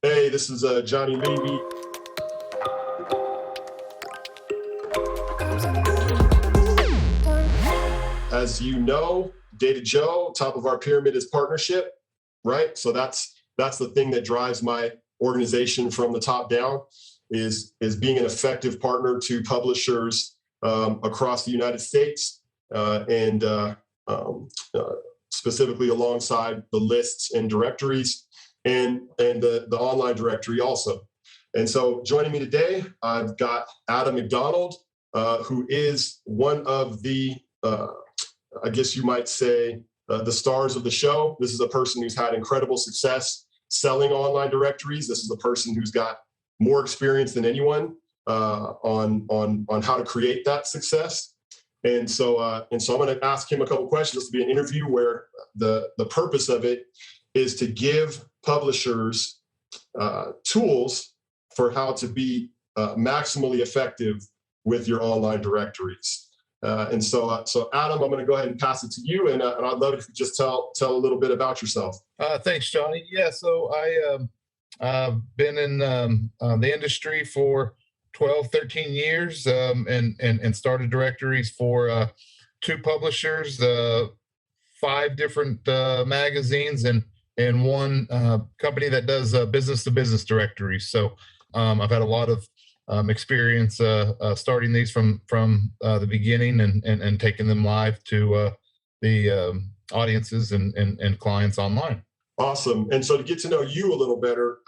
Hey, this is Johnny Levy. As you know, Data Joe, top of our pyramid is partnership, right? So that's the thing that drives my organization from the top down is being an effective partner to publishers across the United States and specifically alongside the lists and directories and the online directory also. And so joining me today, I've got Adam McDonald, who is one of the I guess you might say, the stars of the show. This is a person who's had incredible success selling online directories. This is a person who's got more experience than anyone on how to create that success. And so I'm going to ask him a couple questions. This will be an interview where the purpose of it is to give publishers tools for how to be maximally effective with your online directories. So Adam, I'm going to go ahead and pass it to you, and I'd love if you just tell a little bit about yourself. Thanks, Johnny. Yeah, so I've been in the industry for 12, 13 years, and started directories for 2 publishers, 5 different magazines, and one company that does business-to-business directories. So I've had a lot of experience starting these from the beginning and taking them live to the audiences and clients online. Awesome. And so to get to know you a little better,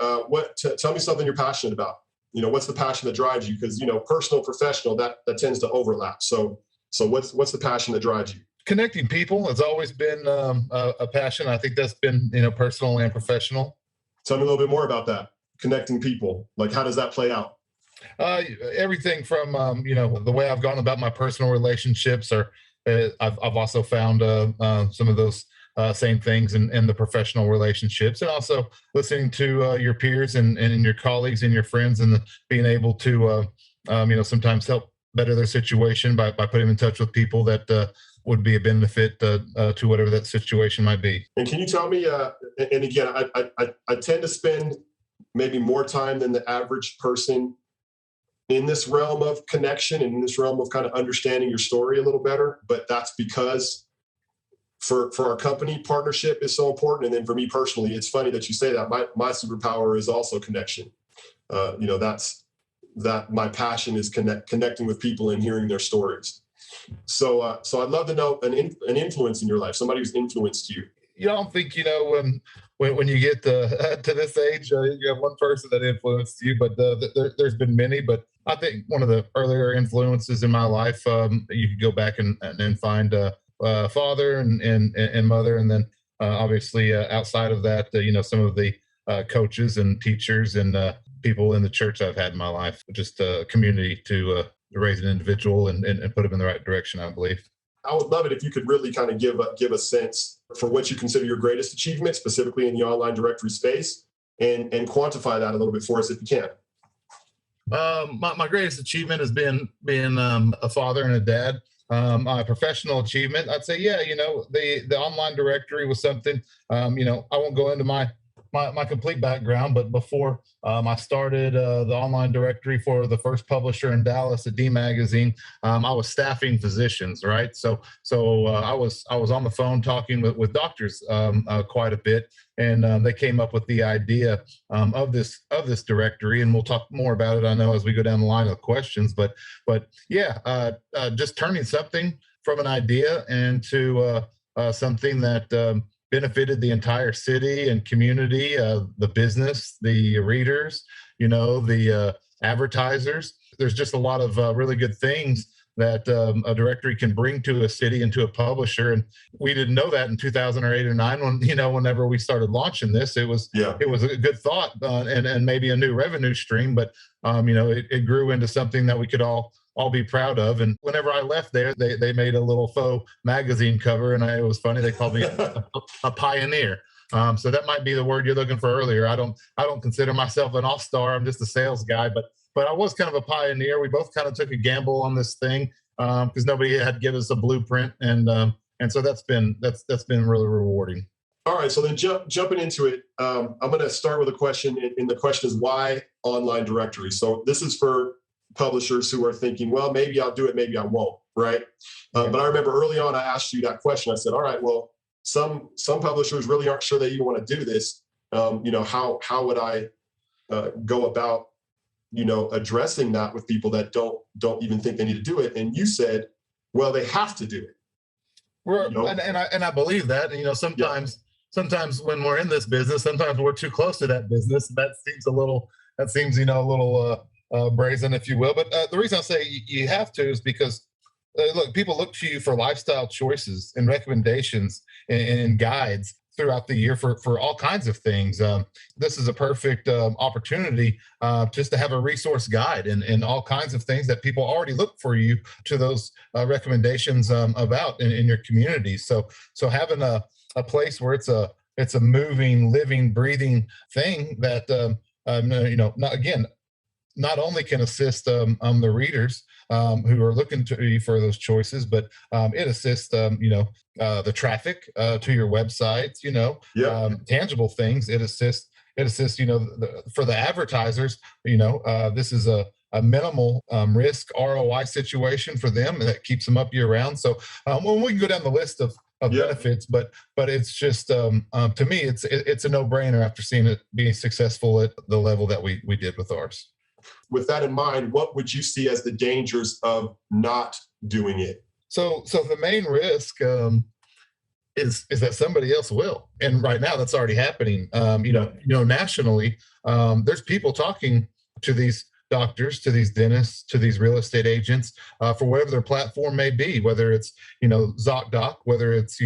tell me something you're passionate about. What's the passion that drives you? Because personal, professional, that tends to overlap. So what's the passion that drives you? Connecting people has always been a passion. I think that's been personal and professional. Tell me a little bit more about that. Connecting people. Like, how does that play out? Everything from the way I've gone about my personal relationships, or I've also found some of those same things in the professional relationships, and also listening to your peers and your colleagues and your friends, and being able to sometimes help better their situation by putting them in touch with people that would be a benefit to whatever that situation might be. And can you tell me? And again, I tend to spend maybe more time than the average person in this realm of connection and in this realm of kind of understanding your story a little better. But that's because for our company, partnership is so important. And then for me personally, it's funny that you say that. My superpower is also connection. That's my passion is connecting with people and hearing their stories. So I'd love to know an influence in your life, somebody who's influenced you. You don't think, when you get to this age, you have one person that influenced you, but there's been many. But I think one of the earlier influences in my life, you could go back and find father and mother, and then obviously outside of that, some of the coaches and teachers and people in the church I've had in my life, just a community to raise an individual and put them in the right direction, I believe. I would love it if you could really kind of give a sense for what you consider your greatest achievement, specifically in the online directory space, and quantify that a little bit for us if you can. My greatest achievement has been being a father and a dad. My professional achievement, I'd say, the online directory was something. I won't go into my complete background, but before I started the online directory for the first publisher in Dallas, at D Magazine, I was staffing physicians, right? So I was on the phone talking with doctors quite a bit, and they came up with the idea of this directory, and we'll talk more about it, I know, as we go down the line of questions. But just turning something from an idea into something that benefited the entire city and community, the business, the readers, the advertisers. There's just a lot of really good things that a directory can bring to a city and to a publisher. And we didn't know that in 2008 or 9 when, whenever we started launching this. It was a good thought and maybe a new revenue stream, but it grew into something that we could all be proud of. And whenever I left there, they made a little faux magazine cover, and it was funny. They called me a pioneer. So that might be the word you're looking for earlier. I don't consider myself an all-star. I'm just a sales guy, but I was kind of a pioneer. We both kind of took a gamble on this thing because nobody had given us a blueprint, and so that's been really rewarding. All right, so then jumping into it, I'm going to start with a question, and the question is why online directories? So this is for publishers who are thinking, well, maybe I'll do it, maybe I won't, right? But I remember early on, I asked you that question. I said, all right, well, some publishers really aren't sure they even want to do this. How would I go about, addressing that with people that don't even think they need to do it? And you said, well, they have to do it. And I believe that. Sometimes when we're in this business, sometimes we're too close to that business. That seems a little brazen, if you will. But the reason I say you have to is because look, people look to you for lifestyle choices and recommendations and guides throughout the year for all kinds of things. This is a perfect opportunity just to have a resource guide and all kinds of things that people already look for you to those recommendations about in your community. So having a place where it's a moving, living, breathing thing that not only can assist the readers who are looking to you for those choices, but it assists the traffic to your websites, tangible things. It assists for the advertisers. This is a minimal risk ROI situation for them that keeps them up year round. So when we can go down the list of benefits, but it's just to me it's a no-brainer after seeing it being successful at the level that we did with ours. With that in mind, what would you see as the dangers of not doing it? So the main risk is that somebody else will, and right now that's already happening. Nationally, there's people talking to these doctors, to these dentists, to these real estate agents for whatever their platform may be, whether it's ZocDoc, whether it's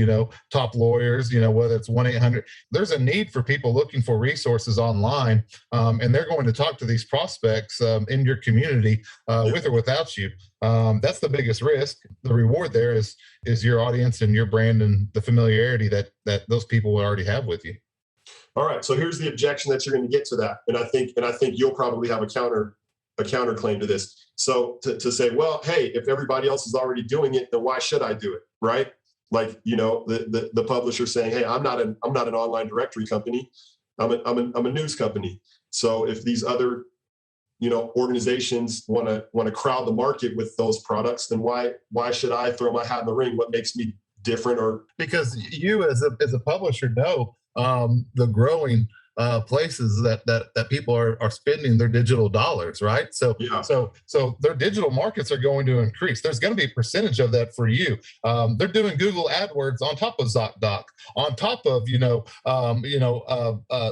top lawyers, whether it's 1-800. There's a need for people looking for resources online, and they're going to talk to these prospects in your community with or without you. That's the biggest risk. The reward there is your audience and your brand and the familiarity that those people will already have with you. All right, so here's the objection that you're going to get to that, and I think you'll probably have a counterclaim to this. So to say, well, hey, if everybody else is already doing it, then why should I do it, right? Like the publisher saying, hey, I'm not an online directory company, I'm a news company. So if these other organizations want to crowd the market with those products, then why should I throw my hat in the ring? What makes me different? Or because you as a publisher know the growing places that people are spending their digital dollars, right? So their digital markets are going to increase. There's going to be a percentage of that for you. They're doing Google AdWords on top of ZocDoc, on top of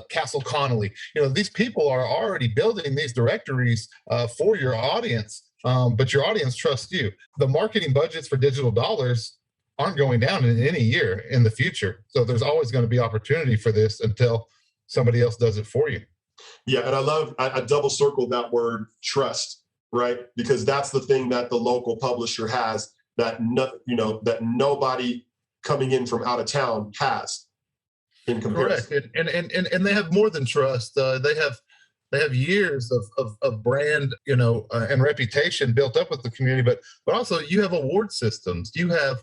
Castle Connolly. These people are already building these directories for your audience, but your audience trusts you. The marketing budgets for digital dollars aren't going down in any year in the future. So there's always going to be opportunity for this until somebody else does it for you. Yeah, and I double circled that word trust, right? Because that's the thing that the local publisher has that nobody coming in from out of town has in comparison. Correct, and they have more than trust. They have years of brand, and reputation built up with the community, but also you have award systems. You have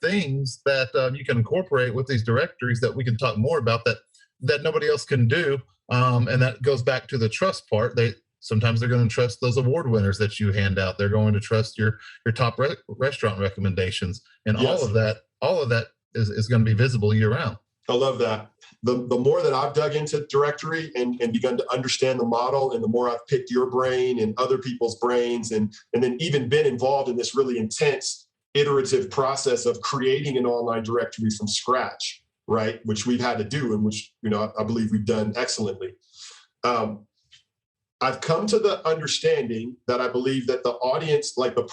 things that you can incorporate with these directories that we can talk more about that nobody else can do, and that goes back to the trust part. Sometimes they're going to trust those award winners that you hand out. They're going to trust your top restaurant recommendations, and yes. all of that is going to be visible year round. I love that. The more that I've dug into directory and begun to understand the model, and the more I've picked your brain and other people's brains, and then even been involved in this really intense iterative process of creating an online directory from scratch, right? Which we've had to do, and which, I believe we've done excellently. I've come to the understanding that I believe that the audience, like the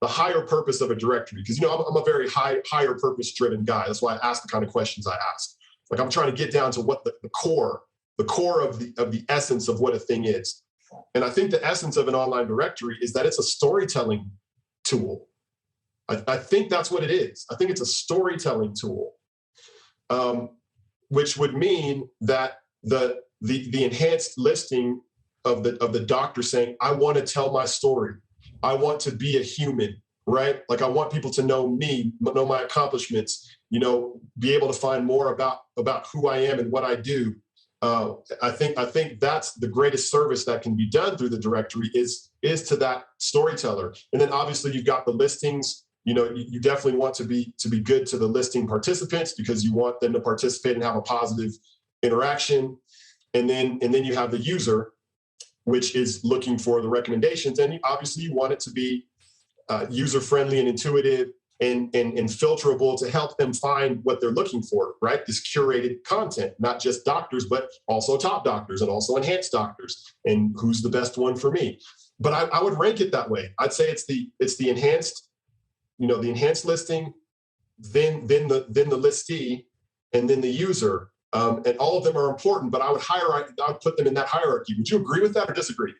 higher purpose of a directory, because, I'm a very higher purpose driven guy. That's why I ask the kind of questions I ask. Like, I'm trying to get down to what the core of the essence of what a thing is. And I think the essence of an online directory is that it's a storytelling tool. I think that's what it is. I think it's a storytelling tool. Which would mean that the enhanced listing of the doctor saying, I want to tell my story. I want to be a human, right? Like I want people to know me, know my accomplishments, be able to find more about who I am and what I do. I think that's the greatest service that can be done through the directory is to that storyteller. And then obviously you've got the listings. You definitely want to be good to the listing participants because you want them to participate and have a positive interaction. And then you have the user, which is looking for the recommendations. And obviously you want it to be user friendly and intuitive and filterable to help them find what they're looking for, right? This curated content, not just doctors, but also top doctors and also enhanced doctors, and who's the best one for me. But I would rank it that way. I'd say it's the enhanced, the enhanced listing, then the listee, and then the user. And all of them are important, but I would put them in that hierarchy. Would you agree with that or disagree?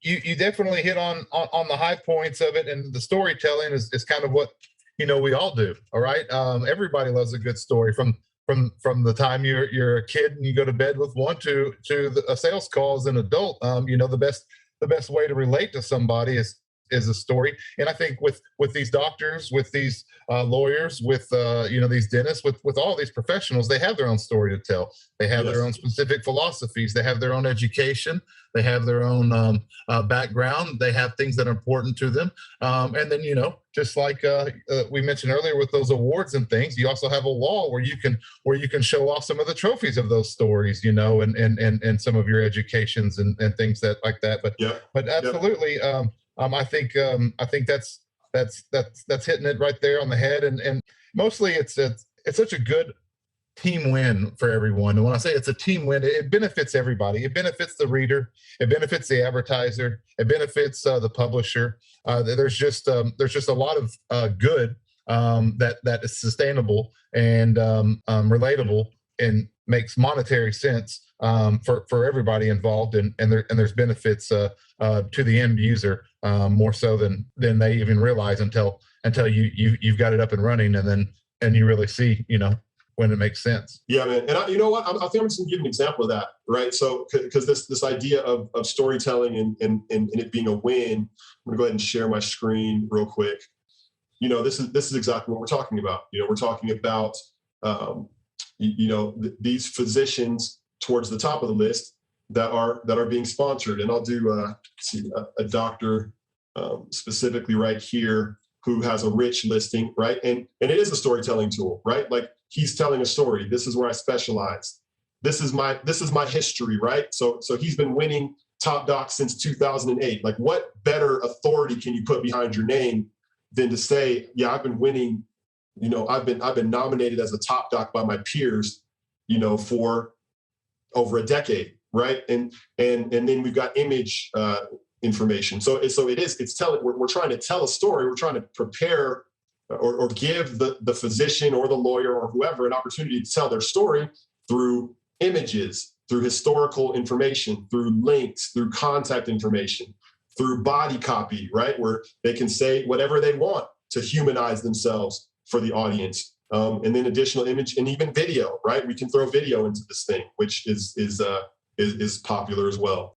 You definitely hit on the high points of it, and the storytelling is kind of what we all do. All right, everybody loves a good story from the time you're a kid and you go to bed with one to a sales call as an adult. The best way to relate to somebody is a story. And I think with these doctors, with these lawyers, with these dentists, with all these professionals, they have their own story to tell. They have their own specific philosophies. They have their own education. They have their own background. They have things that are important to them. And then just like we mentioned earlier with those awards and things, you also have a wall where you can show off some of the trophies of those stories, and some of your educations and things that like that. But absolutely. I think that's hitting it right there on the head, and mostly it's such a good team win for everyone. And when I say it's a team win, it benefits everybody. It benefits the reader, it benefits the advertiser, it benefits the publisher. There's just a lot of good that is sustainable and relatable and makes monetary sense for everybody involved, and there's benefits to the end user more so than they even realize until you've got it up and running, and you really see when it makes sense. Yeah, man. And you know what? I think I'm just gonna give an example of that, right? So because this idea of storytelling and it being a win, I'm gonna go ahead and share my screen real quick. This is exactly what we're talking about. We're talking about these physicians towards the top of the list that are being sponsored. And I'll do a doctor specifically right here who has a rich listing, right? And it is a storytelling tool, right? Like he's telling a story. This is where I specialize. This is my history, right? So he's been winning top doc since 2008. Like what better authority can you put behind your name than to say, yeah, I've been winning, I've been nominated as a top doc by my peers, for over a decade, right? And then we've got image information. So it's telling. We're trying to tell a story. We're trying to prepare or give the physician or the lawyer or whoever an opportunity to tell their story through images, through historical information, through links, through contact information, through body copy, right? Where they can say whatever they want to humanize themselves for the audience. And then additional image and even video, right? We can throw video into this thing, which is popular as well.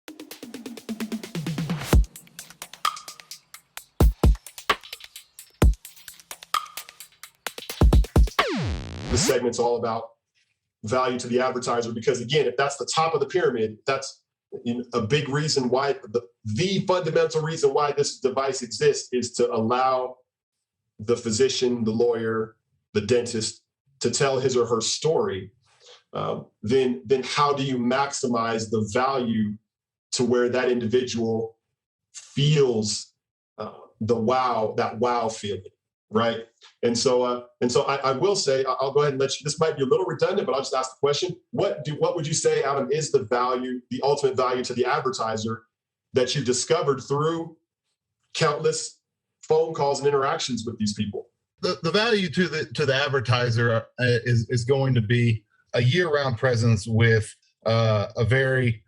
This segment's all about value to the advertiser because, again, if that's the top of the pyramid, that's a big reason why the fundamental reason why this device exists is to allow the physician, the lawyer, the dentist to tell his or her story. Then how do you maximize the value to where that individual feels that wow feeling, right? And so I will say, I'll go ahead and let you. This might be a little redundant, but I'll just ask the question: What would you say, Adam, is the value, the ultimate value to the advertiser that you discovered through countless phone calls and interactions with these people? The value to the advertiser is going to be a year-round presence with a very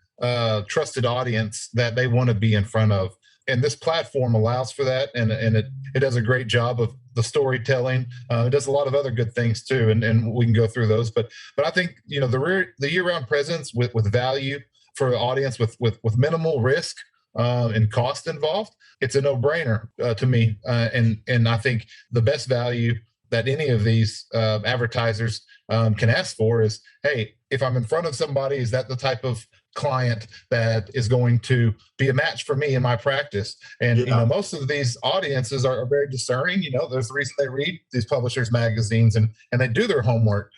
trusted audience that they want to be in front of. And this platform allows for that, and it does a great job of the storytelling. It does a lot of other good things too, and we can go through those. But I think the year-round presence with value for the audience with minimal risk and cost involved, it's a no-brainer to me. And I think the best value that any of these advertisers can ask for is, hey, if I'm in front of somebody, is that the type of client that is going to be a match for me in my practice? And most of these audiences are very discerning. There's the reason they read these publishers' magazines and they do their homework.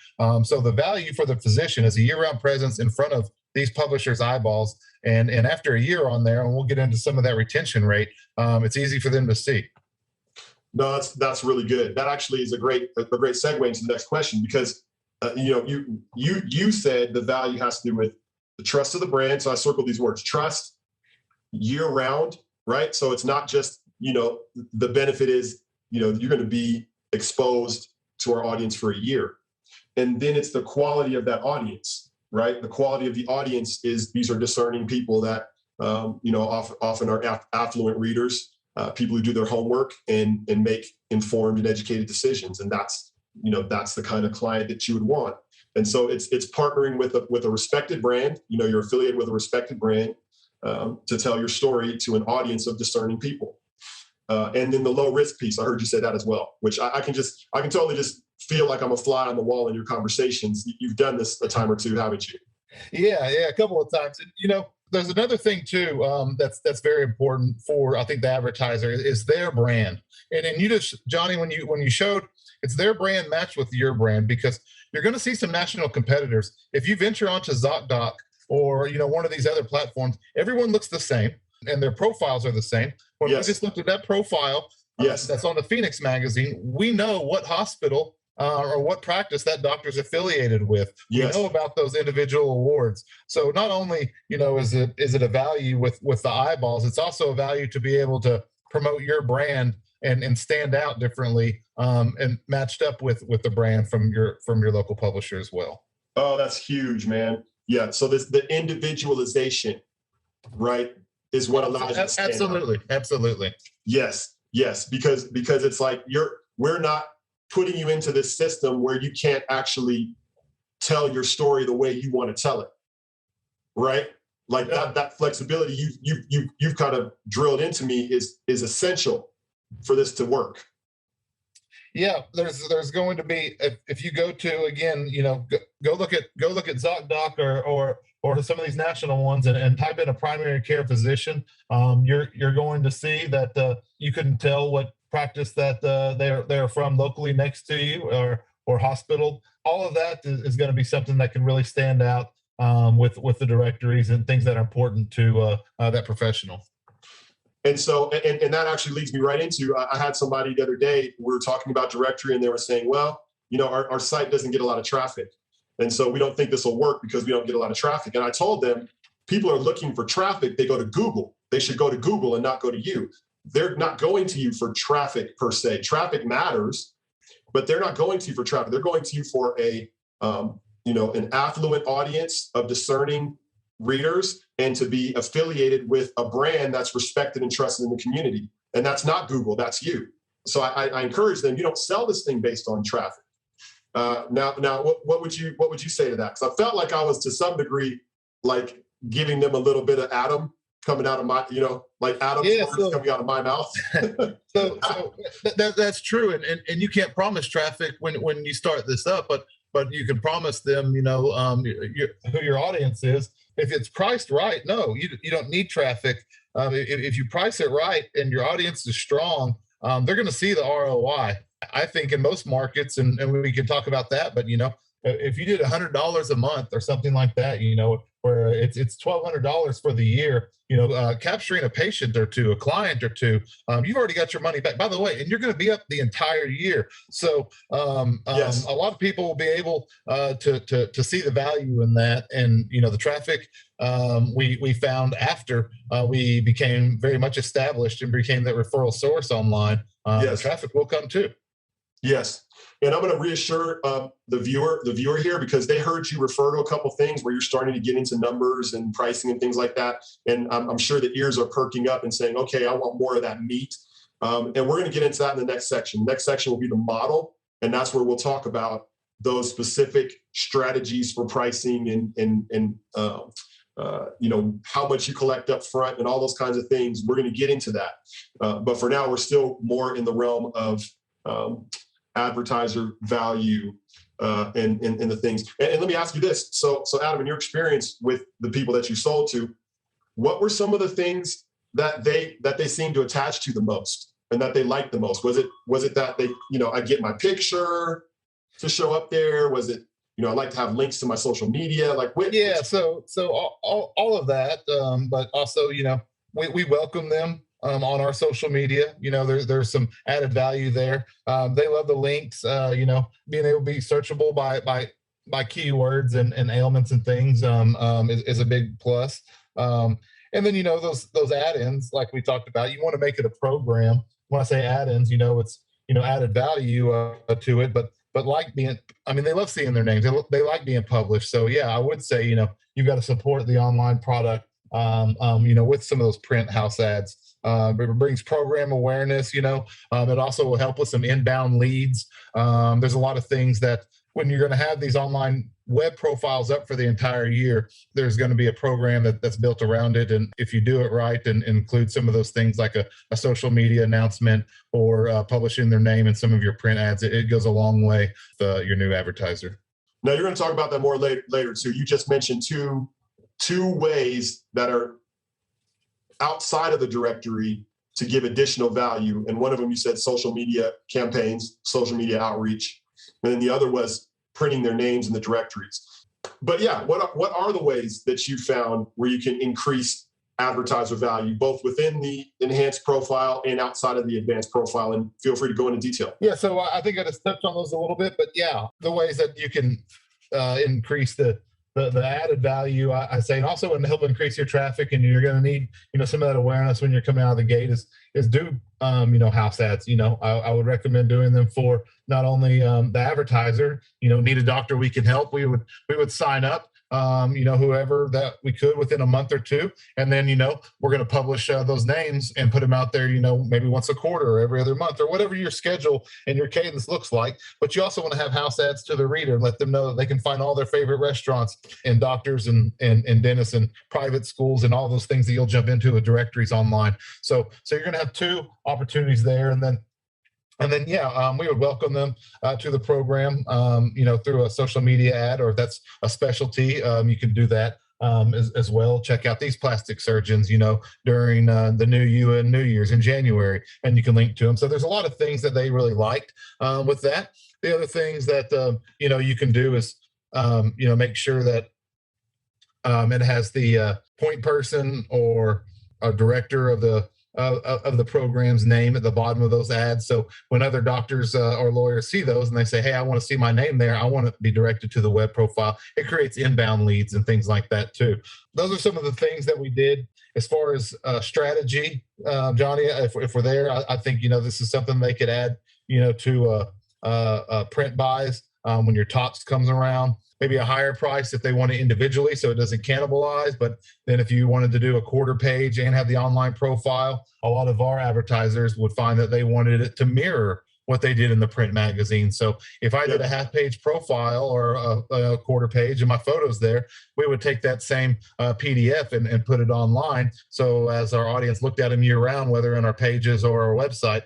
So the value for the physician is a year-round presence in front of these publishers' eyeballs. And after a year on there, and we'll get into some of that retention rate, it's easy for them to see. No, that's really good. That actually is a great segue into the next question, because you said the value has to do with the trust of the brand. So I circled these words: trust, year round, right? So it's not just, the benefit is, you're going to be exposed to our audience for a year. And then it's the quality of that audience, right? The quality of the audience is, these are discerning people that, often are affluent readers, people who do their homework and make informed and educated decisions. And that's the kind of client that you would want. And so it's partnering with a respected brand. You're affiliated with a respected brand to tell your story to an audience of discerning people. And then the low risk piece, I heard you say that as well, which I can totally just feel like I'm a fly on the wall in your conversations. You've done this a time or two, haven't you? Yeah, a couple of times. There's another thing too that's very important for, I think, the advertiser is their brand. And you just, Johnny, when you showed it's their brand matched with your brand, because you're going to see some national competitors. If you venture onto ZocDoc or one of these other platforms, everyone looks the same and their profiles are the same. When we just looked at that profile that's on the Phoenix magazine, we know what hospital or what practice that doctor's affiliated with. We know about those individual awards. So not only, is it a value with the eyeballs, it's also a value to be able to promote your brand and stand out differently and matched up with the brand from your local publisher as well. Oh, that's huge, man. Yeah. So the individualization, right, is what allows you to stand out. Absolutely. Yes. Because it's like we're not putting you into this system where you can't actually tell your story the way you want to tell it, right? Like that flexibility you've kind of drilled into me is essential for this to work. Yeah, there's going to be, if you go to, again, go look at ZocDoc or some of these national ones and type in a primary care physician, you're going to see that you can tell what practice that they're from locally next to you or hospital. All of that is going to be something that can really stand out with the directories and things that are important to that professional. And so, and that actually leads me right into, I had somebody the other day, we were talking about directory and they were saying, well, our site doesn't get a lot of traffic. And so we don't think this will work because we don't get a lot of traffic. And I told them, people are looking for traffic. They go to Google. They should go to Google and not go to you. They're not going to you for traffic per se. Traffic matters, but they're not going to you for traffic. They're going to you for an affluent audience of discerning readers and to be affiliated with a brand that's respected and trusted in the community. And that's not Google, that's you. So I encourage them, you don't sell this thing based on traffic. Now, what would you say to that? Because I felt like I was to some degree like giving them a little bit of Adam coming out of my, like Adam's words coming out of my mouth. so that's true, and you can't promise traffic when you start this up, but you can promise them, who your audience is. If it's priced right, no, you don't need traffic. If you price it right and your audience is strong, they're going to see the ROI. I think in most markets, and we can talk about that, but if you did $100 a month or something like that, where it's $1,200 for the year, capturing a patient or two, a client or two, you've already got your money back. By the way, and you're going to be up the entire year. So a lot of people will be able to see the value in that. And the traffic we found after we became very much established and became the referral source online, the traffic will come too. Yes. And I'm going to reassure the viewer here, because they heard you refer to a couple things where you're starting to get into numbers and pricing and things like that. And I'm sure the ears are perking up and saying, okay, I want more of that meat. And we're going to get into that in the next section. The next section will be the model. And that's where we'll talk about those specific strategies for pricing and how much you collect up front and all those kinds of things. We're going to get into that. But for now, we're still more in the realm of advertiser value and the things. And let me ask you this. So Adam, in your experience with the people that you sold to, what were some of the things that they seemed to attach to the most and that they liked the most? Was it that they, I get my picture to show up there? Was it, I like to have links to my social media? Like, so all of that, but also, we welcome them on our social media. There's some added value there. They love the links. Being able to be searchable by keywords and ailments and things is a big plus. And then those add-ins, like we talked about, you want to make it a program. When I say add-ins, it's added value to it, but like they love seeing their names. They like being published. So yeah, I would say you've got to support the online product with some of those print house ads. It brings program awareness. It also will help with some inbound leads. There's a lot of things that when you're going to have these online web profiles up for the entire year, there's going to be a program that's built around it. And if you do it right and include some of those things like a social media announcement or publishing their name in some of your print ads, it goes a long way with your new advertiser. Now, you're going to talk about that more later too. You just mentioned two ways that are outside of the directory to give additional value. And one of them, you said social media campaigns, social media outreach. And then the other was printing their names in the directories. But yeah, what are the ways that you found where you can increase advertiser value, both within the enhanced profile and outside of the advanced profile? And feel free to go into detail. Yeah, so I think I just touched on those a little bit, but yeah, the ways that you can increase the added value, I say, and also and help increase your traffic, and you're going to need, some of that awareness when you're coming out of the gate is do, house ads. I would recommend doing them for not only the advertiser, need a doctor we can help. We would sign up, whoever that we could within a month or two. And then, we're going to publish those names and put them out there, maybe once a quarter or every other month or whatever your schedule and your cadence looks like. But you also want to have house ads to the reader and let them know that they can find all their favorite restaurants and doctors and dentists and private schools and all those things that you'll jump into the directories online. So you're going to have two opportunities there. And then, we would welcome them to the program, through a social media ad, or if that's a specialty, you can do that as well. Check out these plastic surgeons, during the New Year's in January, and you can link to them. So there's a lot of things that they really liked with that. The other things that, you can do is, make sure that it has the point person or a director of the program's name at the bottom of those ads. So when other doctors or lawyers see those and they say, hey, I want to see my name there, I want to be directed to the web profile, it creates inbound leads and things like that too. Those are some of the things that we did. As far as strategy, Johnny, if we're there, I think, this is something they could add, to print buys when your tops comes around. Maybe a higher price if they want it individually so it doesn't cannibalize. But then if you wanted to do a quarter page and have the online profile, a lot of our advertisers would find that they wanted it to mirror what they did in the print magazine. So if I did a half page profile or a quarter page and my photos there, we would take that same PDF and put it online. So as our audience looked at them year round, whether in our pages or our website,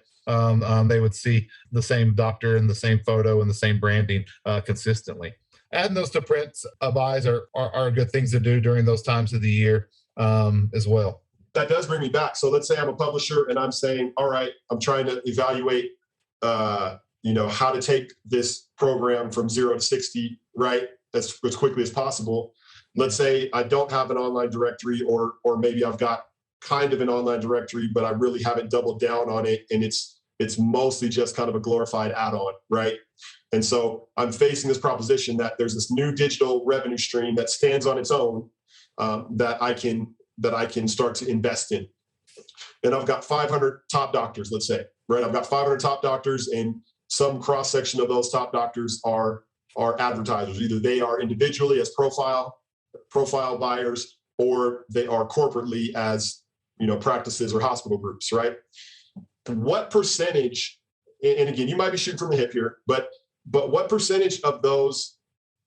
they would see the same doctor and the same photo and the same branding consistently. Adding those to print buys are good things to do during those times of the year as well. That does bring me back. So let's say I'm a publisher and I'm saying, all right, I'm trying to evaluate, how to take this program from 0 to 60, right, as quickly as possible. Let's say I don't have an online directory, or maybe I've got kind of an online directory, but I really haven't doubled down on it, and it's mostly just kind of a glorified add-on, right? And so I'm facing this proposition that there's this new digital revenue stream that stands on its own that I can start to invest in. And I've got 500 top doctors, let's say, right? I've got 500 top doctors, and some cross section of those top doctors are advertisers. Either they are individually as profile buyers, or they are corporately as practices or hospital groups, right? What percentage? And again, you might be shooting from the hip here, but what percentage of those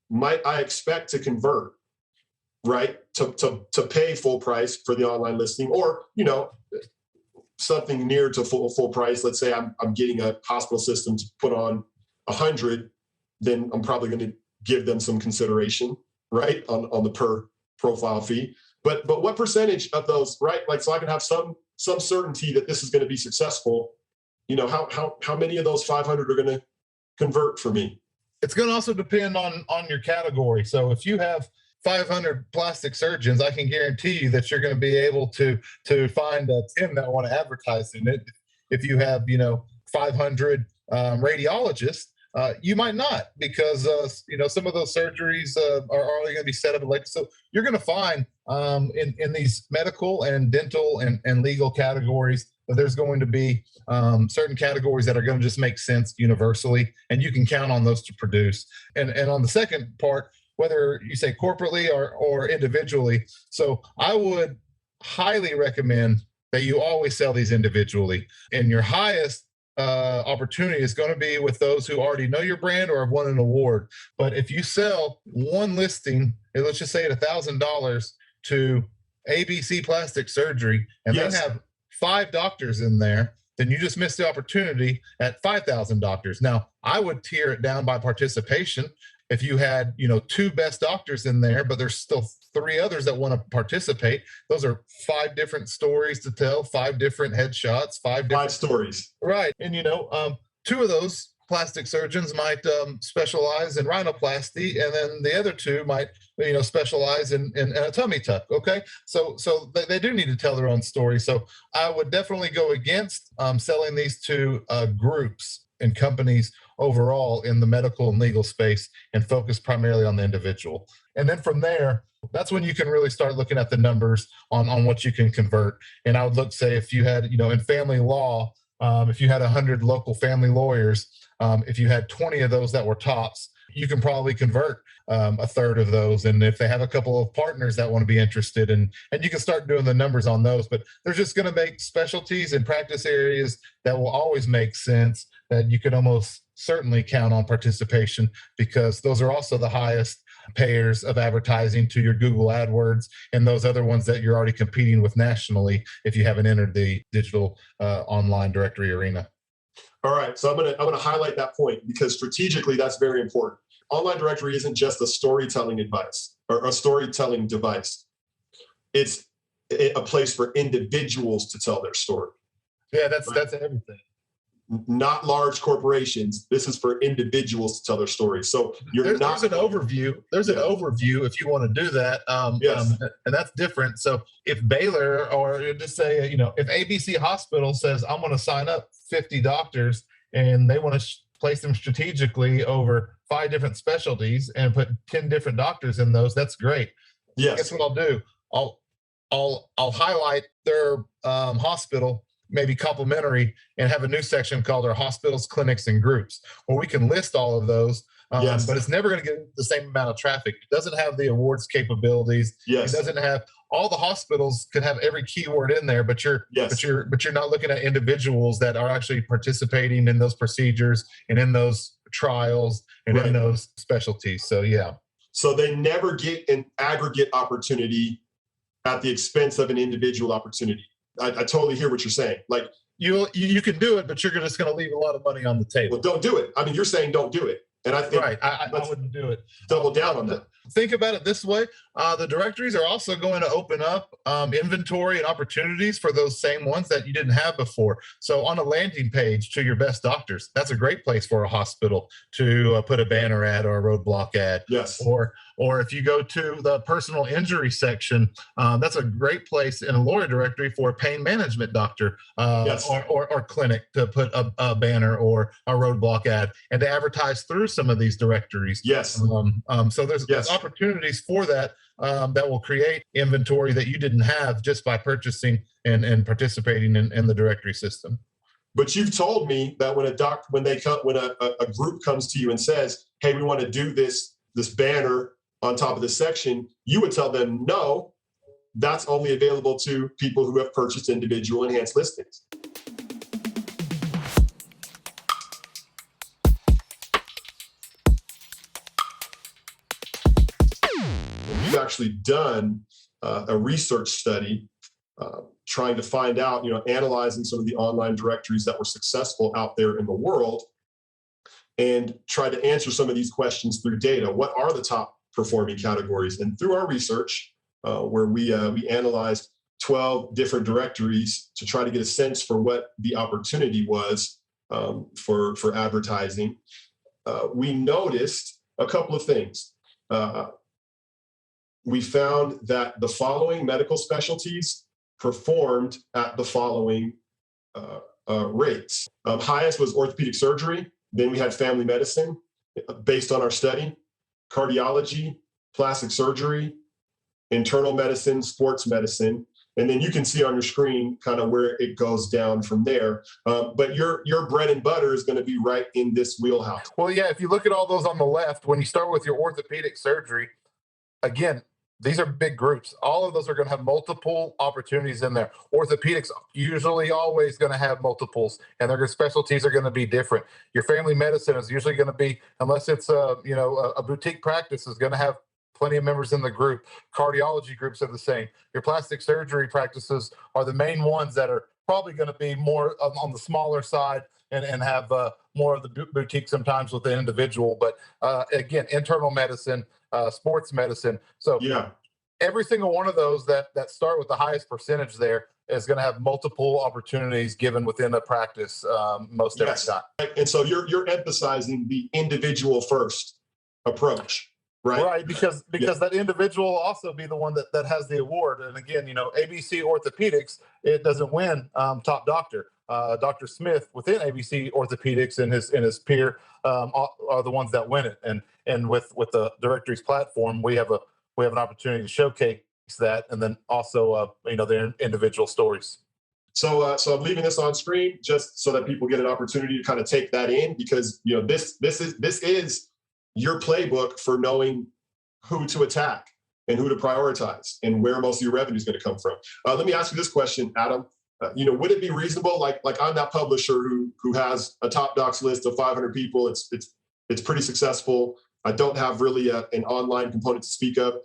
might I expect to convert right, to pay full price for the online listing, or something near to full price. Let's say I'm getting a hospital system to put on 100, then I'm probably going to give them some consideration, right, on the per profile fee. But what percentage of those, right? Like, so I can have some certainty that this is going to be successful. How many of those 500 are going to convert for me? It's going to also depend on your category. So if you have 500 plastic surgeons, I can guarantee you that you're going to be able to find 10 that want to advertise in it. If you have 500 radiologists, you might not, because some of those surgeries are only going to be set up elective. So you're going to find in these medical and dental and legal categories that there's going to be certain categories that are going to just make sense universally, and you can count on those to produce. And on the second part, whether you say corporately or individually, so I would highly recommend that you always sell these individually, and your highest opportunity is going to be with those who already know your brand or have won an award. But if you sell one listing, let's just say at $1,000 to ABC Plastic Surgery, and Yes. they have 5 doctors in there, then you just missed the opportunity at 5,000 doctors. Now, I would tier it down by participation. If you had 2 best doctors in there, but there's still 3 others that want to participate, those are 5 different stories to tell, 5 different headshots, 5 stories. Right. And 2 of those plastic surgeons might specialize in rhinoplasty, and then the other 2 might specialize in a tummy tuck. Okay, so they do need to tell their own story. So I would definitely go against selling these to groups and companies overall in the medical and legal space, and focus primarily on the individual. And then from there, that's when you can really start looking at the numbers on what you can convert. And I would look, say, if you had in family law, if you had 100 local family lawyers, if you had 20 of those that were tops, you can probably convert a third of those. And if they have a couple of partners that want to be interested, and you can start doing the numbers on those. But they're just going to make specialties and practice areas that will always make sense, that you can almost certainly count on participation, because those are also the highest payers of advertising to your Google AdWords and those other ones that you're already competing with nationally if you haven't entered the digital online directory arena. All right, so I'm gonna highlight that point, because strategically that's very important. Online directory isn't just a storytelling advice or a storytelling device. It's a place for individuals to tell their story. Yeah, that's everything. Not large corporations. This is for individuals to tell their story. So there's an overview. There's an overview if you want to do that. Yes. And that's different. So if Baylor, or just say, if ABC Hospital says, I'm going to sign up 50 doctors, and they want to place them strategically over 5 different specialties and put 10 different doctors in those, that's great. Yes. Guess what I'll do? I'll highlight their hospital, maybe complimentary, and have a new section called our hospitals, clinics, and groups, where we can list all of those. Yes. But it's never going to get the same amount of traffic. It doesn't have the awards capabilities. Yes. It doesn't have, all the hospitals can have every keyword in there, but you're not looking at individuals that are actually participating in those procedures and in those trials and in those specialties. So yeah. So they never get an aggregate opportunity at the expense of an individual opportunity. I totally hear what you're saying. Like, you can do it, but you're just going to leave a lot of money on the table. Well, don't do it. I mean, you're saying don't do it. And I think I wouldn't do it. Double down on that. Think about it this way. The directories are also going to open up inventory and opportunities for those same ones that you didn't have before. So on a landing page to your best doctors, that's a great place for a hospital to put a banner ad or a roadblock ad. Yes. Or if you go to the personal injury section, that's a great place in a lawyer directory for a pain management doctor Yes. or clinic to put a banner or a roadblock ad and to advertise through some of these directories. Yes. So there's opportunities for that that will create inventory that you didn't have just by purchasing and participating in the directory system. But you've told me that when a group comes to you and says, "Hey, we want to do this banner on top of this section," you would tell them, "No, that's only available to people who have purchased individual enhanced listings." You actually done a research study trying to find out, analyzing some of the online directories that were successful out there in the world, and try to answer some of these questions through data. What are the top performing categories? And through our research, where we analyzed 12 different directories to try to get a sense for what the opportunity was for advertising, we noticed a couple of things. We found that the following medical specialties performed at the following rates. Highest was orthopedic surgery. Then we had family medicine, based on our study, cardiology, plastic surgery, internal medicine, sports medicine. And then you can see on your screen kind of where it goes down from there. But your bread and butter is going to be right in this wheelhouse. Well, yeah, if you look at all those on the left, when you start with your orthopedic surgery, again, these are big groups. All of those are going to have multiple opportunities in there. Orthopedics usually always going to have multiples, and their specialties are going to be different. Your family medicine is usually going to be, unless it's a boutique practice, is going to have plenty of members in the group. Cardiology groups are the same. Your plastic surgery practices are the main ones that are probably going to be more on the smaller side and have more of the boutique sometimes with the individual. But again, internal medicine, sports medicine. So yeah, every single one of those that start with the highest percentage there is going to have multiple opportunities given within a practice most every time. And so you're emphasizing the individual first approach. Right, because that individual will also be the one that has the award. And again, ABC Orthopedics, it doesn't win top doctor. Dr. Smith within ABC Orthopedics and his peer are the ones that win it. And with the directories platform, we have an opportunity to showcase that, and then also their individual stories. So I'm leaving this on screen just so that people get an opportunity to kind of take that in, because this is your playbook for knowing who to attack and who to prioritize and where most of your revenue is going to come from. Let me ask you this question, Adam. Would it be reasonable, like I'm that publisher who has a top docs list of 500 people? It's pretty successful. I don't have really an online component to speak of.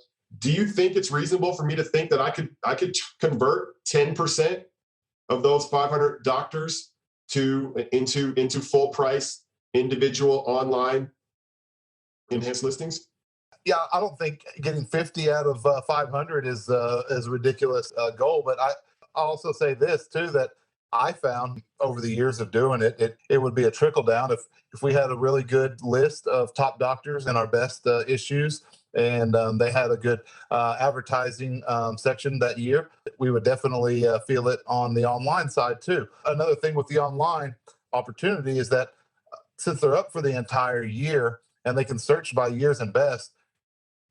Do you think it's reasonable for me to think that I could convert 10% of those 500 doctors into full price individual online enhanced listings? Yeah, I don't think getting 50 out of 500 is a ridiculous goal. But I'll also say this too, that I found over the years of doing it would be a trickle down if we had a really good list of top doctors in our best issues, and they had a good advertising section that year. We would definitely feel it on the online side too. Another thing with the online opportunity is that since they're up for the entire year, and they can search by years and best.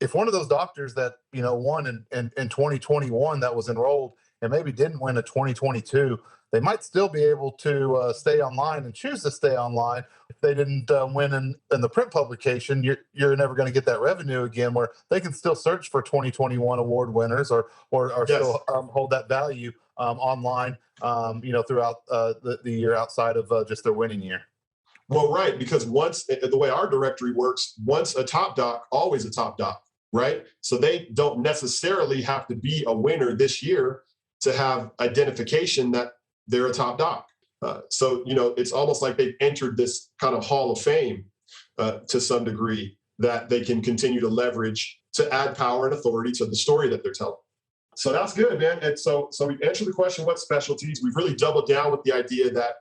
If one of those doctors that won in 2021 that was enrolled and maybe didn't win in 2022, they might still be able to stay online and choose to stay online. If they didn't win in the print publication, you're never going to get that revenue again. Where they can still search for 2021 award winners or yes, still hold that value online, throughout the year outside of just their winning year. Well, right, because the way our directory works, once a top doc, always a top doc, right? So they don't necessarily have to be a winner this year to have identification that they're a top doc. So it's almost like they've entered this kind of hall of fame to some degree that they can continue to leverage to add power and authority to the story that they're telling. So that's good, man. And so we've answered the question, what specialties? We've really doubled down with the idea that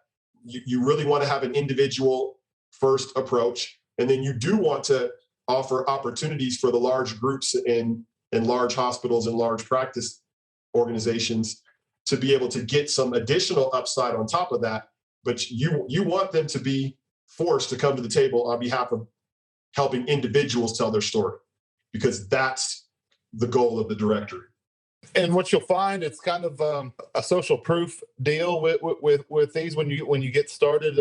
you really want to have an individual first approach. And then you do want to offer opportunities for the large groups in large hospitals and large practice organizations to be able to get some additional upside on top of that. But you want them to be forced to come to the table on behalf of helping individuals tell their story, because that's the goal of the directory. And what you'll find, it's kind of a social proof deal with these when you get started.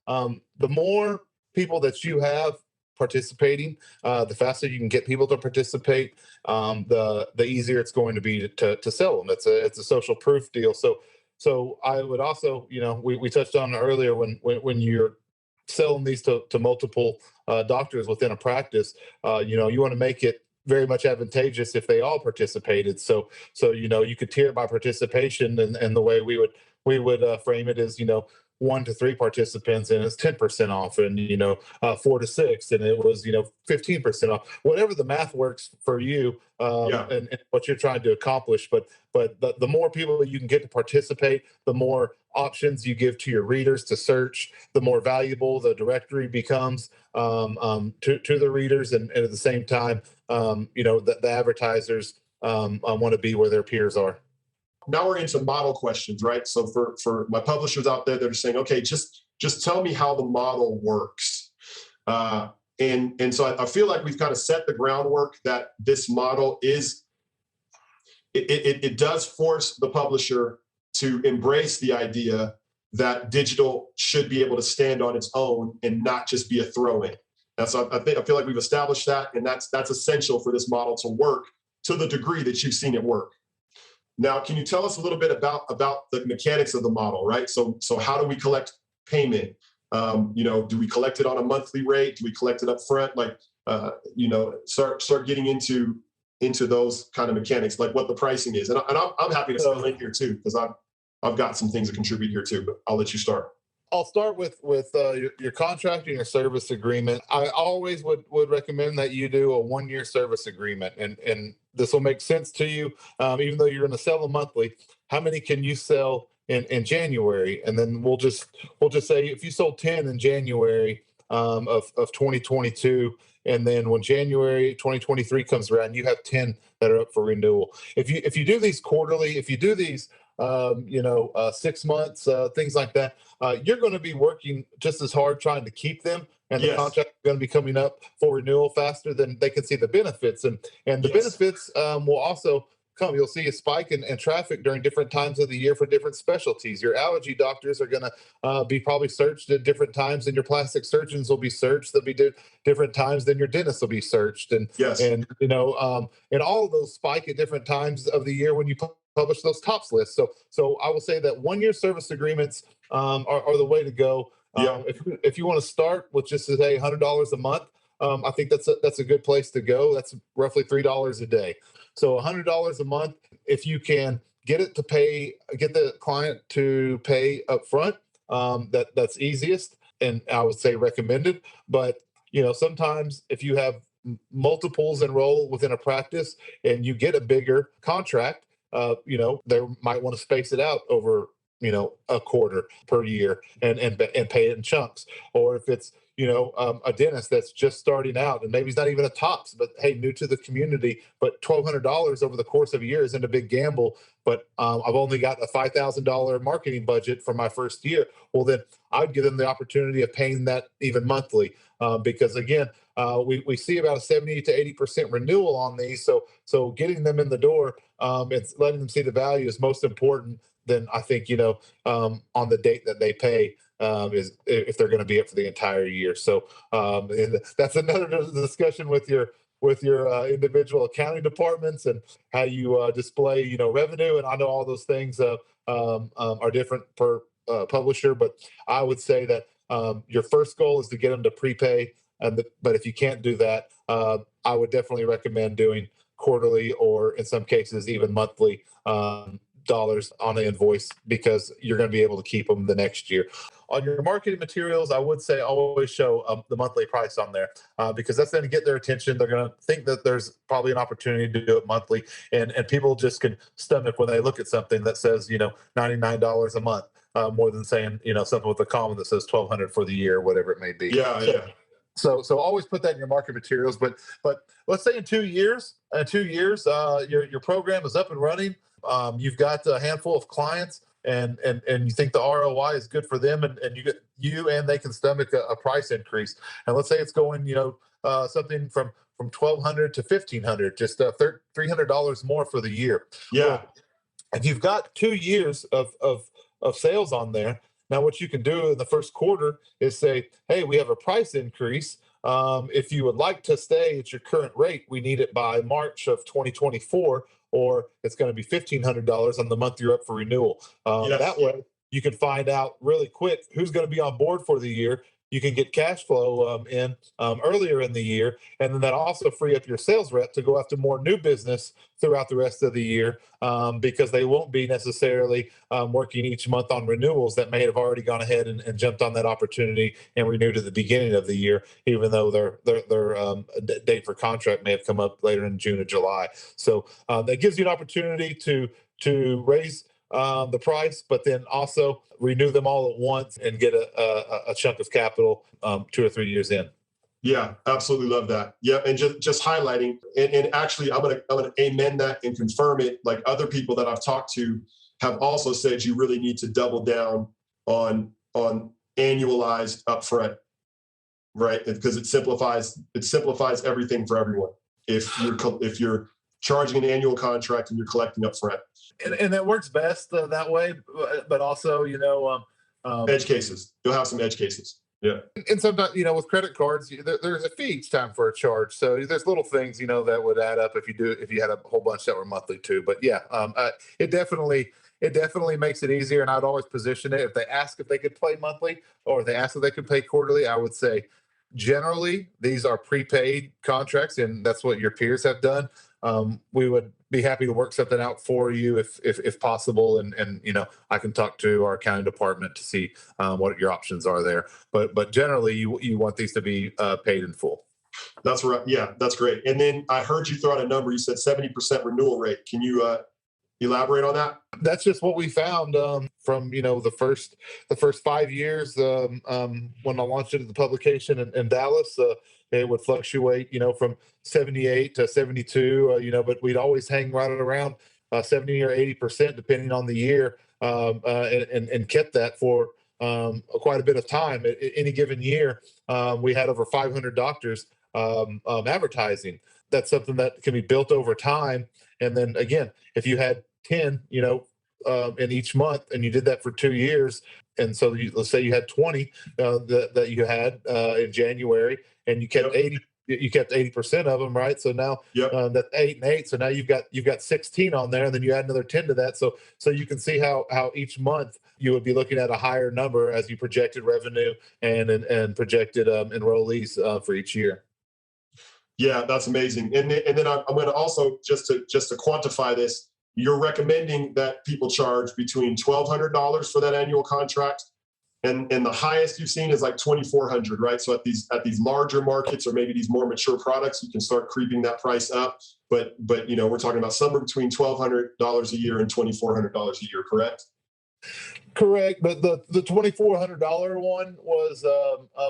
The more people that you have participating, the faster you can get people to participate, the easier it's going to be to sell them. It's a social proof deal. So I would also, we touched on it earlier when you're selling these to multiple doctors within a practice, you want to make it very much advantageous if they all participated. So you could tier by participation, and the way we would frame it is, 1 to 3 participants and it's 10% off, and 4 to 6 and it was 15% off. Whatever the math works for you, and what you're trying to accomplish. But the more people you can get to participate, the more options you give to your readers to search, the more valuable the directory becomes, to the readers, and at the same time, the advertisers want to be where their peers are. Now we're into model questions, right? So for my publishers out there that are saying, okay, just tell me how the model works. And so I feel like we've kind of set the groundwork that this model is, it does force the publisher to embrace the idea that digital should be able to stand on its own and not just be a throw-in. And so I feel like we've established that, and that's essential for this model to work to the degree that you've seen it work. Now, can you tell us a little bit about the mechanics of the model, right? So how do we collect payment? Do we collect it on a monthly rate? Do we collect it up front? Start getting into those kind of mechanics, like what the pricing is. And I'm happy to fill in here too, because I've got some things to contribute here too, but I'll let you start. I'll start with your contract and your service agreement. I always would recommend that you do a 1-year service agreement, and this will make sense to you, even though you're going to sell them monthly. How many can you sell in January? And then we'll just say if you sold 10 in January of 2022, and then when January 2023 comes around, you have 10 that are up for renewal. If you do these quarterly, if you do these 6 months, things like that, you're going to be working just as hard trying to keep them, and the contract is going to be coming up for renewal faster than they can see the benefits. And the benefits will also come. You'll see a spike in traffic during different times of the year for different specialties. Your allergy doctors are going to be probably searched at different times, and your plastic surgeons will be searched. They'll be different times than your dentist will be searched. And all of those spike at different times of the year when you publish those tops lists. So I will say that 1-year service agreements are the way to go. If you want to start with just say $100 a month, I think that's a good place to go. That's roughly $3 a day. So $100 a month, if you can get the client to pay up front, that's easiest, and I would say recommended. But sometimes if you have multiples enroll within a practice and you get a bigger contract, they might want to space it out over a quarter per year and pay it in chunks. Or if it's a dentist that's just starting out and maybe he's not even a tops, but hey, new to the community, but $1,200 over the course of a year isn't a big gamble. But I've only got a $5,000 marketing budget for my first year. Well, then I'd give them the opportunity of paying that even monthly, because again, we see about a 70 to 80% renewal on these. So getting them in the door, it's letting them see the value is most important. Then I think on the date that they pay is if they're going to be up for the entire year. So and that's another discussion with your individual accounting departments and how you display revenue. And I know all those things are different per publisher, but I would say that your first goal is to get them to prepay. But if you can't do that, I would definitely recommend doing quarterly, or in some cases even monthly dollars on the invoice, because you're going to be able to keep them the next year. On your marketing materials, I would say always show the monthly price on there, because that's going to get their attention. They're going to think that there's probably an opportunity to do it monthly, and people just can stomach when they look at something that says $99 a month, more than saying something with a comma that says $1,200 for the year, whatever it may be. So always put that in your market materials. But let's say in 2 years, your program is up and running. You've got a handful of clients, and you think the ROI is good for them, and you and they can stomach a price increase. And let's say it's going, something from $1,200 to $1,500, just $300 more for the year. Well, if you've got 2 years of sales on there, now what you can do in the first quarter is say, hey, we have a price increase. If you would like to stay at your current rate, we need it by March of 2024, or it's going to be $1,500 on the month you're up for renewal. That way you can find out really quick who's going to be on board for the year. you can get cash flow in earlier in the year, and then that also free up your sales rep to go after more new business throughout the rest of the year, because they won't be necessarily working each month on renewals that may have already gone ahead and jumped on that opportunity and renewed at the beginning of the year, even though their date for contract may have come up later in June or July. So that gives you an opportunity to raise the price, but then also renew them all at once and get a chunk of capital 2 or 3 years in. Yeah, absolutely love that. Yeah, and just highlighting, and actually, I'm gonna amend that and confirm it. Like other people that I've talked to have also said you really need to double down on annualized upfront, right? Because it simplifies everything for everyone. If you're charging an annual contract and you're collecting upfront. And that works best that way, but also, Edge cases. You'll have some edge cases. Yeah. and sometimes, with credit cards, there's a fee each time for a charge. So there's little things, that would add up if you had a whole bunch that were monthly too. But yeah, it definitely makes it easier. And I'd always position it, if they ask if they could play monthly or if they ask if they could pay quarterly, I would say generally these are prepaid contracts, and that's what your peers have done. We would be happy to work something out for you if possible, and I can talk to our accounting department to see what your options are there. But generally, you want these to be paid in full. That's right. Yeah, that's great. And then I heard you throw out a number. You said 70% renewal rate. Can you elaborate on that? That's just what we found from the first 5 years when I launched it at the publication in Dallas. It would fluctuate, from 78 to 72, but we'd always hang right around 70 or 80%, depending on the year, and kept that for quite a bit of time. At any given year, we had over 500 doctors advertising. That's something that can be built over time. And then again, if you had 10, in each month, and you did that for 2 years, and so let's say you had 20 that you had in January, and you kept 80. You kept 80% of them, right? So now that's 8 and 8. So now you've got 16 on there, and then you add another 10 to that. So you can see how each month you would be looking at a higher number as you projected revenue and projected enrollees for each year. Yeah, that's amazing. And then I'm going to also just to quantify this. You're recommending that people charge between $1,200 for that annual contract, and the highest you've seen is like $2,400, right? So at these larger markets, or maybe these more mature products, you can start creeping that price up. But we're talking about somewhere between $1,200 a year and $2,400 a year, correct? Correct, but the $2,400 one was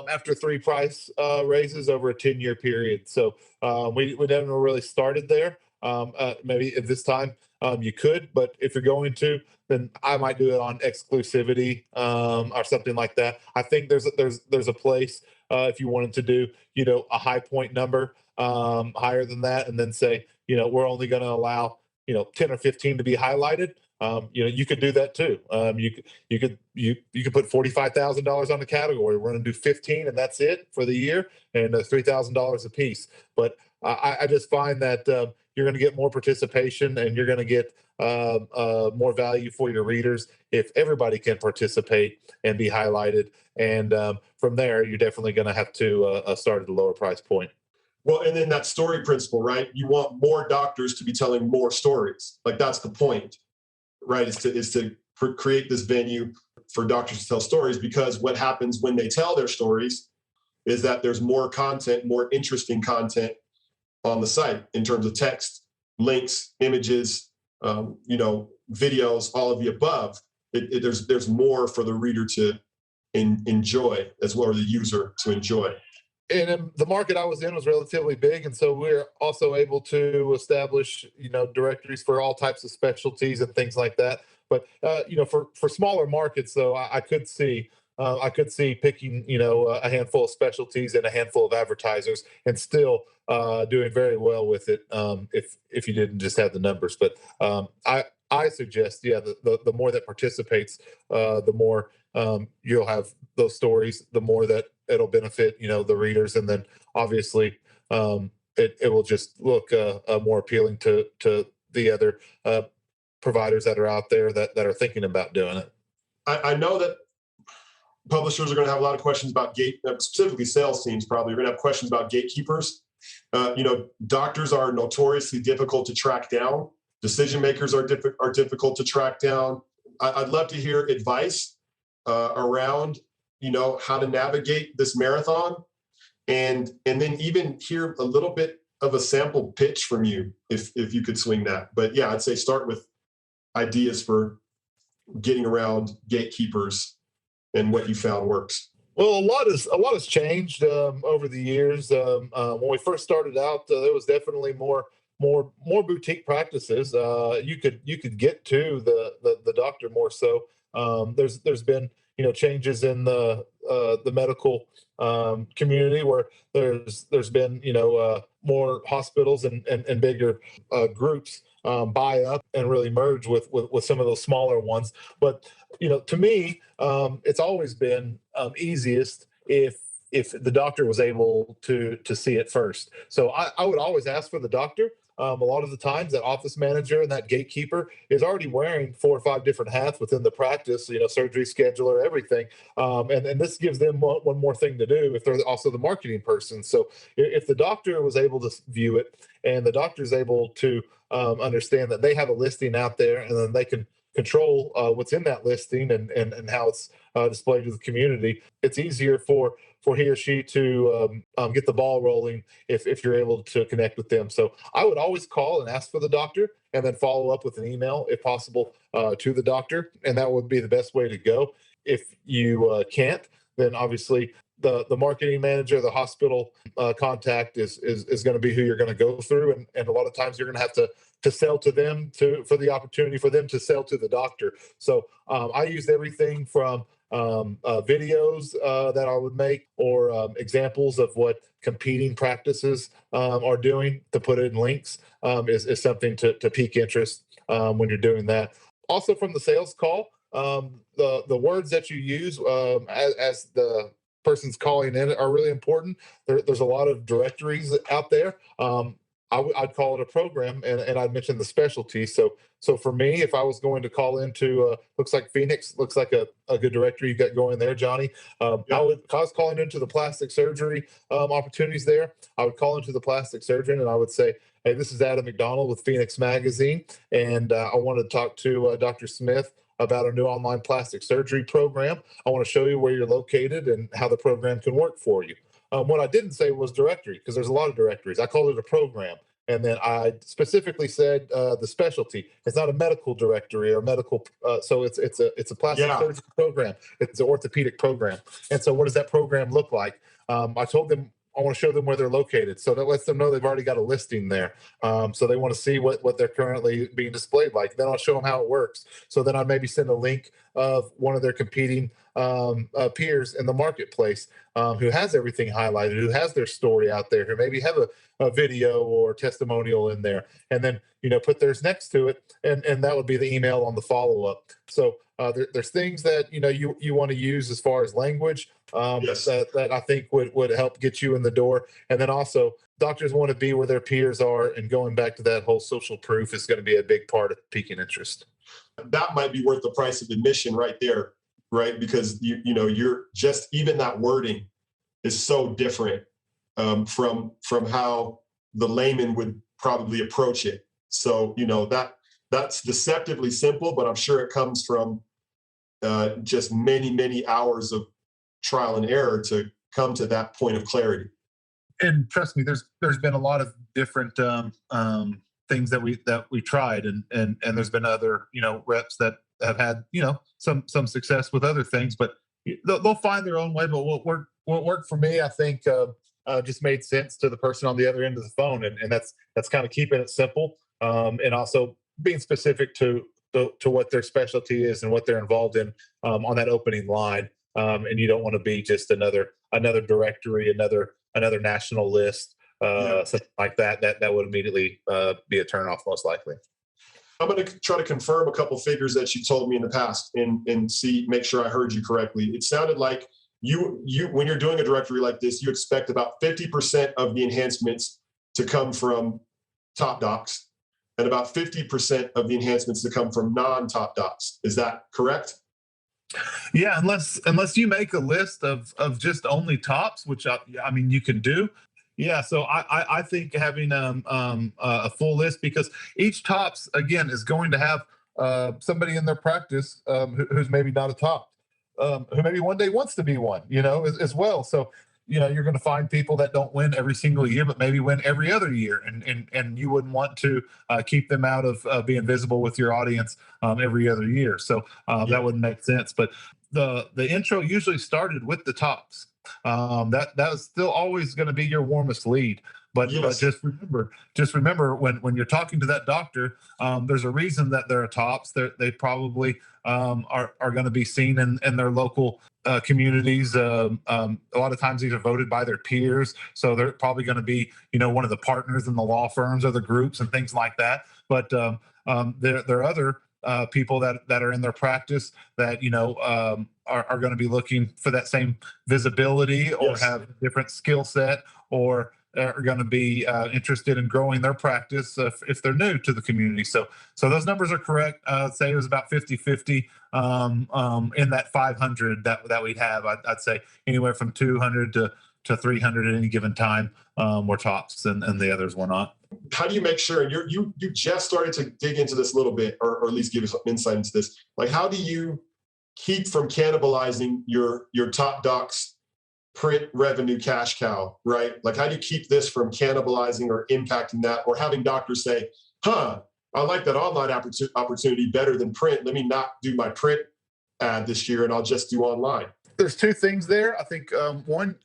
after 3 price raises over a 10-year period. So we never really started there. Maybe at this time you could, but if you're going to, then I might do it on exclusivity or something like that. I think there's a place if you wanted to do a high point number higher than that, and then say we're only going to allow 10 or 15 to be highlighted. You could do that too. You could put $45,000 on the category. We're going to do 15, and that's it for the year, and $3,000 a piece. But I just find that you're going to get more participation, and you're going to get more value for your readers if everybody can participate and be highlighted. And from there, you're definitely going to have to start at a lower price point. Well, and then that story principle, right? You want more doctors to be telling more stories. Like that's the point, right? Is to create this venue for doctors to tell stories, because what happens when they tell their stories is that there's more content, more interesting content on the site in terms of text, links, images, videos, all of the above. There's more for the reader to enjoy, as well as the user to enjoy. And the market I was in was relatively big, and so we're also able to establish, directories for all types of specialties and things like that. But for smaller markets, though, I could see picking, a handful of specialties and a handful of advertisers, and still doing very well with it if you didn't just have the numbers. But I suggest, the more that participates, the more you'll have those stories, the more that it'll benefit, the readers, and then obviously it will just look more appealing to the other providers that are out there that are thinking about doing it. I know that publishers are going to have a lot of questions about specifically sales teams probably are going to have questions about gatekeepers. Doctors are notoriously difficult to track down. Decision makers are difficult to track down. I'd love to hear advice around, how to navigate this marathon, and then even hear a little bit of a sample pitch from you, if you could swing that. But yeah, I'd say start with ideas for getting around gatekeepers and what you found works. Well, a lot has changed over the years. When we first started out, there was definitely more boutique practices. You could get to the doctor more so. There's been changes in the medical community where there's been more hospitals and bigger groups buy up and really merge with some of those smaller ones. But to me, it's always been easiest if the doctor was able to see it first. So I would always ask for the doctor. A lot of the times that office manager and that gatekeeper is already wearing 4 or 5 different hats within the practice, surgery scheduler, everything. And this gives them one more thing to do if they're also the marketing person. So if the doctor was able to view it and the doctor is able to understand that they have a listing out there, and then they can control what's in that listing and how it's displayed to the community, it's easier for he or she to get the ball rolling if you're able to connect with them. So I would always call and ask for the doctor, and then follow up with an email if possible to the doctor, and that would be the best way to go. If you can't, then obviously the marketing manager, the hospital contact is going to be who you're going to go through, and a lot of times you're going to have to sell to them for the opportunity for them to sell to the doctor. So I used everything from videos that I would make, or examples of what competing practices are doing, to put it in links, is something to pique interest when you're doing that. Also, from the sales call, the words that you use as the person's calling in are really important. There's a lot of directories out there. I'd call it a program, and I'd mention the specialty. So for me, if I was going to call into looks like Phoenix, looks like a good directory you got going there, Johnny. If I was calling into the plastic surgery opportunities there, I would call into the plastic surgeon, and I would say, hey, this is Adam McDonald with Phoenix Magazine, and I wanted to talk to Dr. Smith about a new online plastic surgery program. I want to show you where you're located and how the program can work for you. What I didn't say was directory, because there's a lot of directories. I called it a program. And then I specifically said the specialty. It's not a medical directory or medical. So it's a plastic surgery program. It's an orthopedic program. And so what does that program look like? I told them I want to show them where they're located. So that lets them know they've already got a listing there. So they want to see what they're currently being displayed like. Then I'll show them how it works. So then I'd maybe send a link of one of their competing peers in the marketplace who has everything highlighted, who has their story out there, who maybe have a video or testimonial in there, and then put theirs next to it, and that would be the email on the follow-up. So there's things that you want to use as far as language that I think would help get you in the door. And then also doctors want to be where their peers are, and going back to that whole social proof is going to be a big part of piquing interest. That might be worth the price of admission right there, right? Because you're just, even that wording is so different from how the layman would probably approach it. So that's deceptively simple, but I'm sure it comes from just many hours of trial and error to come to that point of clarity. And trust me, there's been a lot of different things that we tried, and there's been other reps that have had some success with other things, but they'll find their own way. But what worked for me, I think, just made sense to the person on the other end of the phone, and that's kind of keeping it simple, and also being specific to what their specialty is and what they're involved in on that opening line. And you don't want to be just another directory, another national list, something like that would immediately be a turnoff, most likely. I'm going to try to confirm a couple figures that you told me in the past and make sure I heard you correctly. It sounded like you when you're doing a directory like this, you expect about 50% of the enhancements to come from top docs and about 50% of the enhancements to come from non-top docs. Is that correct? Yeah, unless you make a list of just only tops, which I mean you can do. Yeah, so I think having a full list, because each tops again is going to have somebody in their practice who's maybe not a top, who maybe one day wants to be one, as well. So you're going to find people that don't win every single year, but maybe win every other year, and you wouldn't want to keep them out of being visible with your audience every other year. So that wouldn't make sense. But the intro usually started with the tops. That was still always going to be your warmest lead. But Yes. just remember when you're talking to that doctor, there's a reason that they're a tops. They probably are going to be seen in their local communities. A lot of times these are voted by their peers, so they're probably going to be one of the partners in the law firms or the groups and things like that. But there are other people that are in their practice that are going to be looking for that same visibility, or Yes. have a different skill set, or are going to be interested in growing their practice if they're new to the community. So those numbers are correct. I'd say it was about 50-50 in that 500 that we'd have. I'd say anywhere from 200 to 300 at any given time were tops, and the others were not. How do you make sure, and you just started to dig into this a little bit, or at least give us some insight into this, like how do you keep from cannibalizing your top docs print revenue cash cow, right? Like how do you keep this from cannibalizing or impacting that, or having doctors say, I like that online opportunity better than print, let me not do my print ad this year and I'll just do online? There's two things there. I think one,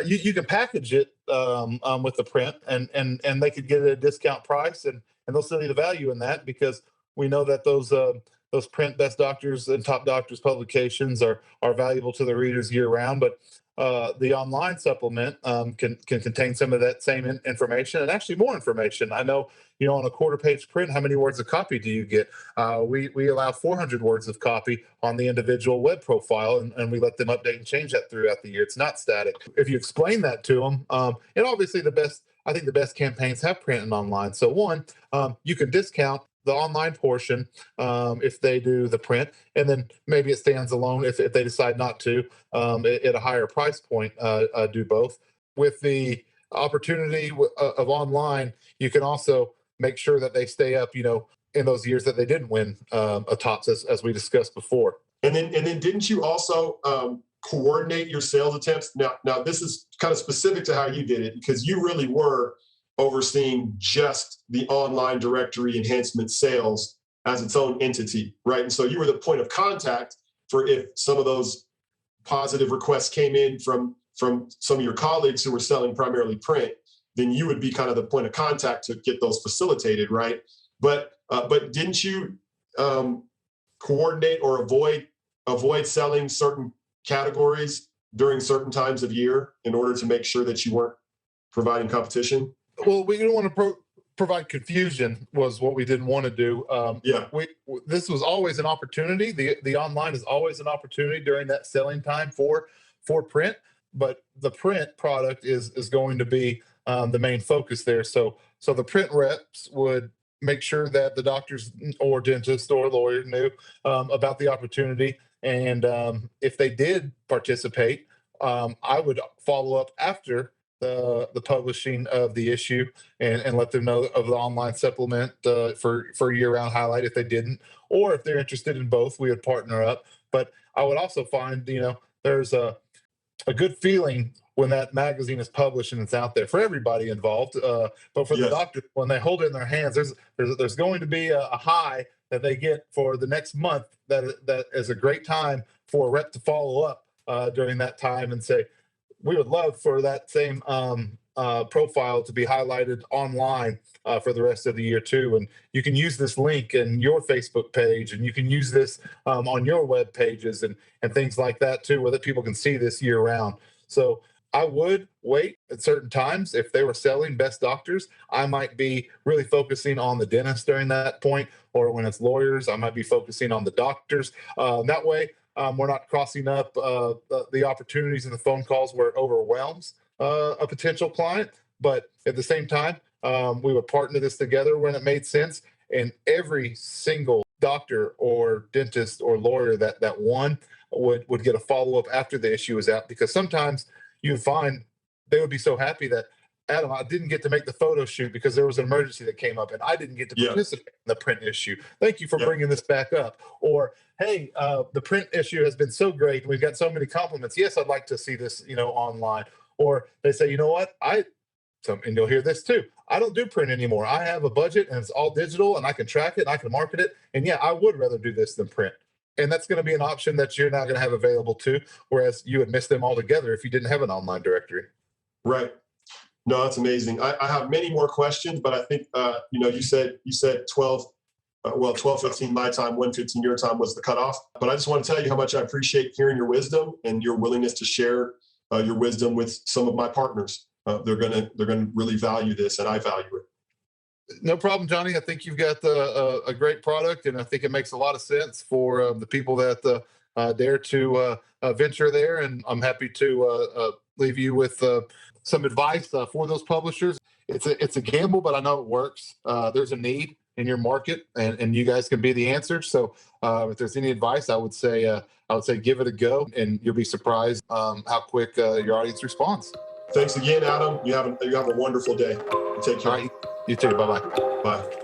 you can package it with the print, and they could get a discount price, and they'll see the value in that, because we know that those print Best Doctors and Top Doctors publications are valuable to the readers year round. But the online supplement can contain some of that same information, and actually more information. I know, on a quarter page print, how many words of copy do you get? We allow 400 words of copy on the individual web profile, and we let them update and change that throughout the year. It's not static. If you explain that to them, and obviously I think the best campaigns have print and online. So one, you can discount the online portion if they do the print, and then maybe it stands alone if they decide not to at a higher price point do both. With the opportunity of online, you can also make sure that they stay up, in those years that they didn't win a tops, as we discussed before. And then didn't you also coordinate your sales attempts? Now this is kind of specific to how you did it, because you really were overseeing just the online directory enhancement sales as its own entity, right? And so you were the point of contact for if some of those positive requests came in from some of your colleagues who were selling primarily print, then you would be kind of the point of contact to get those facilitated, right? But didn't you coordinate or avoid selling certain categories during certain times of year in order to make sure that you weren't providing competition? Well, we didn't want to provide confusion, was what we didn't want to do. This was always an opportunity. The online is always an opportunity during that selling time for print, but the print product is going to be the main focus there. So the print reps would make sure that the doctors or dentist or lawyer knew about the opportunity, and if they did participate, I would follow up after the publishing of the issue, and let them know of the online supplement for year-round highlight if they didn't, or if they're interested in both, we would partner up. But I would also find there's a good feeling when that magazine is published and it's out there for everybody involved. But for the doctors, when they hold it in their hands, there's going to be a high that they get for the next month. That is a great time for a rep to follow up during that time and say, we would love for that same profile to be highlighted online for the rest of the year too. And you can use this link in your Facebook page, and you can use this on your web pages and things like that too, where that people can see this year round. So I would wait at certain times. If they were selling Best Doctors, I might be really focusing on the dentist during that point, or when it's lawyers, I might be focusing on the doctors. That way, we're not crossing up the opportunities and the phone calls where it overwhelms a potential client. But at the same time, we would partner this together when it made sense. And every single doctor or dentist or lawyer that won would get a follow-up after the issue was out, because sometimes you would find they would be so happy that, Adam, I didn't get to make the photo shoot because there was an emergency that came up and I didn't get to participate in the print issue. Thank you for bringing this back up. Or, hey, the print issue has been so great. We've got so many compliments. Yes, I'd like to see this, online. Or they say, you know what, and you'll hear this too. I don't do print anymore. I have a budget and it's all digital and I can track it and I can market it. And yeah, I would rather do this than print. And that's going to be an option that you're not going to have available too, whereas you would miss them altogether if you didn't have an online directory. Right. No, that's amazing. I have many more questions, but I think, you said 12, 12:15 my time, 1:15 your time was the cutoff. But I just want to tell you how much I appreciate hearing your wisdom and your willingness to share your wisdom with some of my partners. They're gonna really value this, and I value it. No problem, Johnny. I think you've got a great product, and I think it makes a lot of sense for the people that dare to venture there. And I'm happy to leave you with some advice for those publishers. It's a gamble, but I know it works. There's a need in your market, and you guys can be the answer. So if there's any advice, I would say give it a go, and you'll be surprised how quick your audience responds. Thanks again, Adam. You have a wonderful day. Take care. All right, you too. Bye-bye. Bye.